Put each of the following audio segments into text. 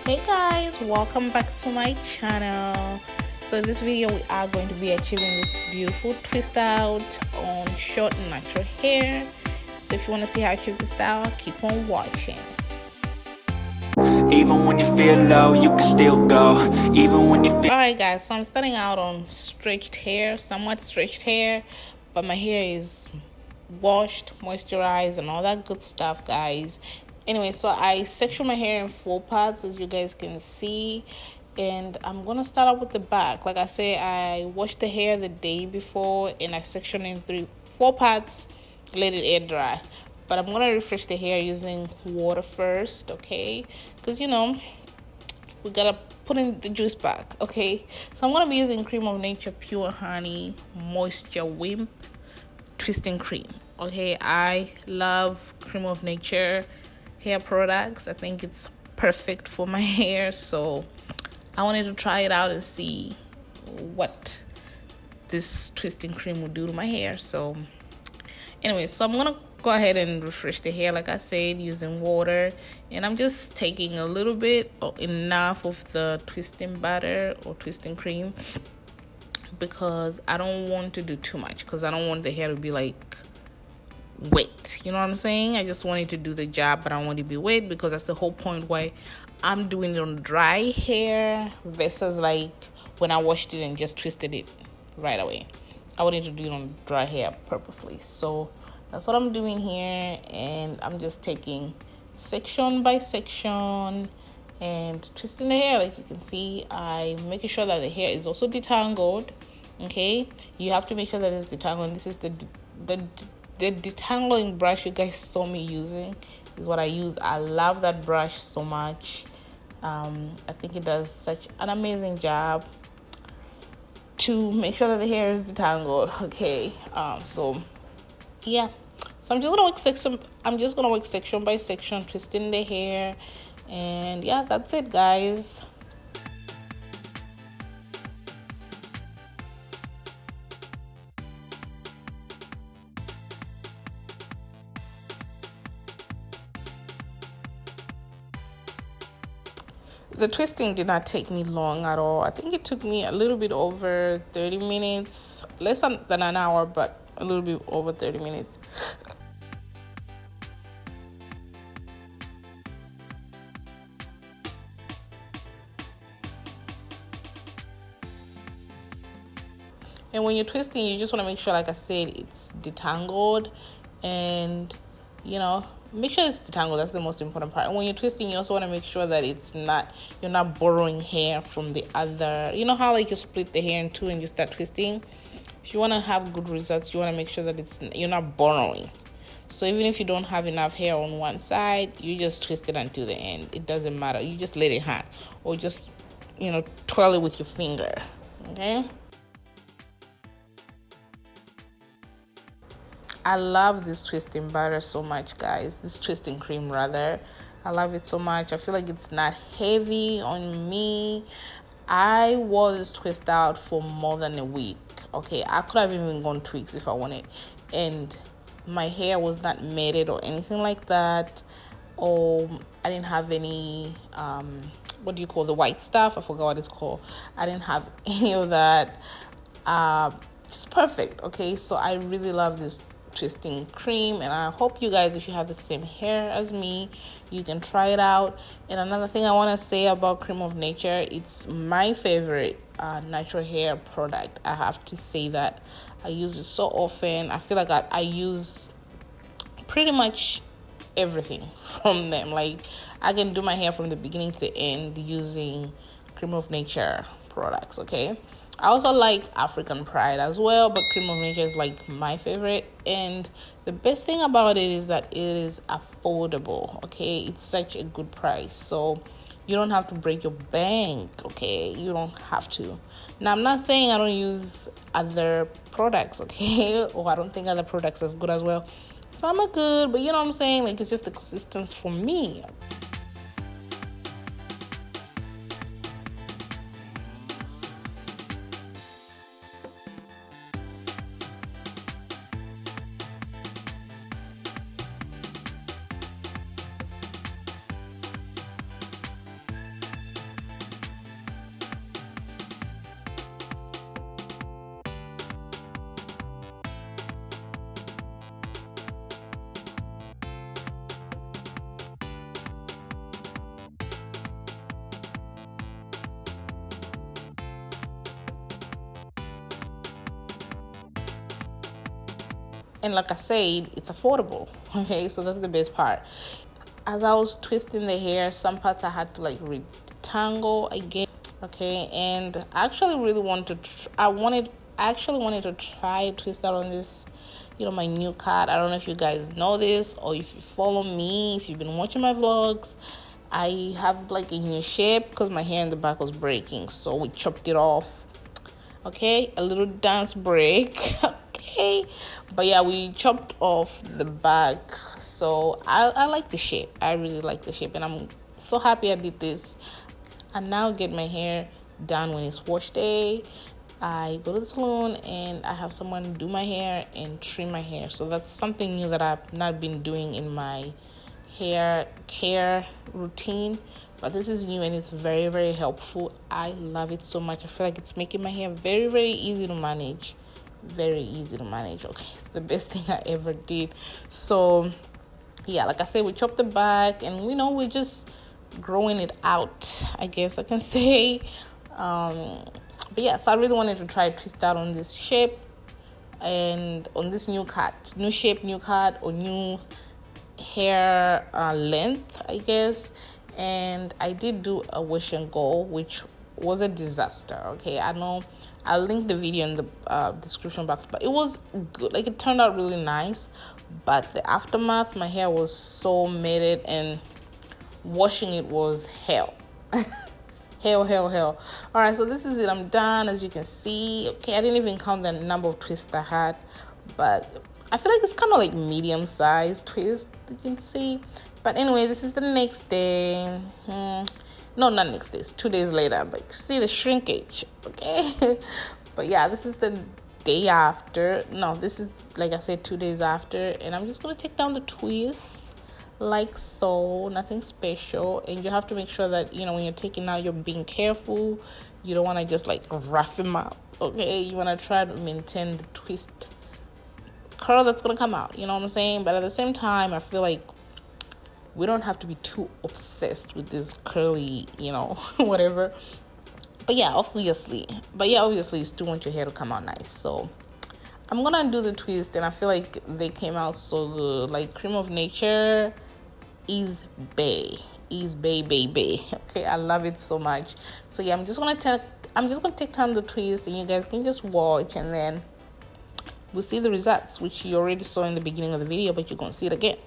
Hey guys, welcome back to my channel. So in this video we are going to be achieving this beautiful twist out on short and natural hair. So if you want to see how I achieve the style, keep on watching. Even when you feel low, you can still go. Even when you feel... Alright guys, so I'm starting out on stretched hair, somewhat stretched hair, but my hair is washed, moisturized, and all that good stuff, guys. Anyway, so I section my hair in 4 parts, as you guys can see, and I'm gonna start out with the back. Like I say, I washed the hair the day before and I sectioned in 4 parts, let it air dry. But I'm gonna refresh the hair using water first, okay? Because we gotta put in the juice back, okay? So I'm gonna be using Cream of Nature Pure Honey Moisture Wimp Twisting Cream. Okay, I love Cream of Nature hair products. I think it's perfect for my hair, so I wanted to try it out and see what this twisting cream will do to my hair. So anyway, so I'm gonna go ahead and refresh the hair like I said using water, and I'm just taking a little bit or enough of the twisting batter or twisting cream because I don't want to do too much, because I don't want the hair to be like wet, you know what I'm saying? I just want it to do the job, but I don't want it to be wet, because that's the whole point why I'm doing it on dry hair versus like when I washed it and just twisted it right away. I wanted to do it on dry hair purposely, so that's what I'm doing here. And I'm just taking section by section and twisting the hair. Like you can see, I'm making sure that the hair is also detangled. Okay, you have to make sure that it's detangled. This is the detangling brush you guys saw me using is what I use. I love that brush so much. I think it does such an amazing job to make sure that the hair is detangled. Okay, so yeah, so I'm just gonna work section by section, twisting the hair, and yeah, that's it, guys. The twisting did not take me long at all. I think it took me a little bit over 30 minutes, less than an hour, but a little bit over 30 minutes. And when you're twisting, you just want to make sure, like I said, it's detangled, and make sure it's detangled. That's the most important part. And when you're twisting, you also want to make sure that you're not borrowing hair from the other. You know how like you split the hair in 2 and you start twisting? If you want to have good results, you want to make sure that you're not borrowing. So even if you don't have enough hair on one side, you just twist it until the end. It doesn't matter. You just let it hang, or just twirl it with your finger. Okay. I love this twisting batter so much, guys. This twisting cream, rather. I love it so much. I feel like it's not heavy on me. I wore this twist out for more than a week. Okay, I could have even gone 2 weeks if I wanted. And my hair was not matted or anything like that. Or I didn't have any, what do you call the white stuff? I forgot what it's called. I didn't have any of that. Just perfect. Okay, so I really love this twisting cream, and I hope you guys, if you have the same hair as me, you can try it out. And another thing I want to say about Cream of Nature, it's my favorite natural hair product. I have to say that I use it so often. I feel like I use pretty much everything from them. Like I can do my hair from the beginning to the end using Cream of Nature products. Okay, I also like African Pride as well, but Cream of Nature is like my favorite. And the best thing about it is that it is affordable. Okay, it's such a good price, so you don't have to break your bank. Okay, you don't have to. Now, I'm not saying I don't use other products, okay, or I don't think other products are as good as well. Some are good, but you know what I'm saying, like it's just the consistency for me. And like I said, it's affordable. Okay, so that's the best part. As I was twisting the hair, some parts I had to like retangle again. Okay, and I actually really wanted to actually wanted to try twist out on this, my new cut. I don't know if you guys know this, or if you follow me, if you've been watching my vlogs. I have like a new shape because my hair in the back was breaking, so we chopped it off. Okay, a little dance break. Okay, but yeah, we chopped off the back, so I like the shape. I really like the shape, and I'm so happy I did this. I now get my hair done when it's wash day. I go to the salon and I have someone do my hair and trim my hair. So that's something new that I've not been doing in my hair care routine, but this is new and it's very, very helpful. I love it so much. I feel like it's making my hair very, very easy to manage. Very easy to manage. Okay, it's the best thing I ever did. So yeah, like I said, we chopped the back and we're just growing it out, I guess I can say. But yeah, so I really wanted to try twist out on this shape and on this new shape, new cut, or new hair length, I guess. And I did do a wash and go, which was a disaster. Okay, I know I'll link the video in the description box, but it was good. Like, it turned out really nice, but the aftermath, my hair was so matted and washing it was hell. hell. All right, so this is it. I'm done, as you can see. Okay, I didn't even count the number of twists I had, but I feel like it's kind of like medium-sized twist, you can see. But anyway, this is the next day. No, not next day. It's 2 days later. But you see the shrinkage, okay? But yeah, this is the day after. No, this is, like I said, 2 days after. And I'm just going to take down the twists like so. Nothing special. And you have to make sure that, when you're taking out, you're being careful. You don't want to just, like, rough them out, okay? You want to try to maintain the twist curl that's going to come out. You know what I'm saying? But at the same time, I feel like we don't have to be too obsessed with this curly, whatever. But yeah, obviously, you still want your hair to come out nice. So I'm going to undo the twist, and I feel like they came out so good. Like, Cream of Nature is bae. Okay, I love it so much. So yeah, I'm just going to take time to twist, and you guys can just watch, and then we'll see the results, which you already saw in the beginning of the video, but you're going to see it again.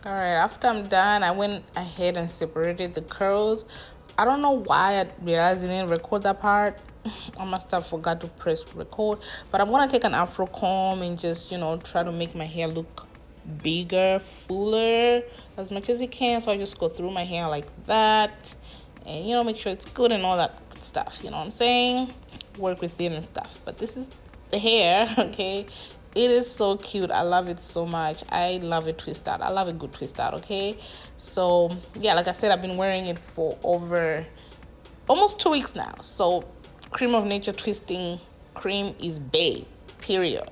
All right, after I'm done, I went ahead and separated the curls. I don't know why I realized I didn't record that part. I must have forgot to press record. But I'm going to take an afro comb and just, try to make my hair look bigger, fuller as much as it can. So I just go through my hair like that and, make sure it's good and all that good stuff. You know what I'm saying? Work with it and stuff. But this is the hair, okay? It is so cute. I love it so much. I love a twist out. I love a good twist out, okay? So, yeah, like I said, I've been wearing it for over almost 2 weeks now. So, Cream of Nature twisting cream is bae, period.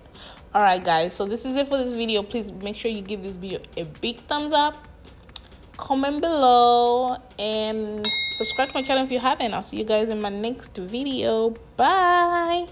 All right, guys. So, this is it for this video. Please make sure you give this video a big thumbs up. Comment below and subscribe to my channel if you haven't. I'll see you guys in my next video. Bye.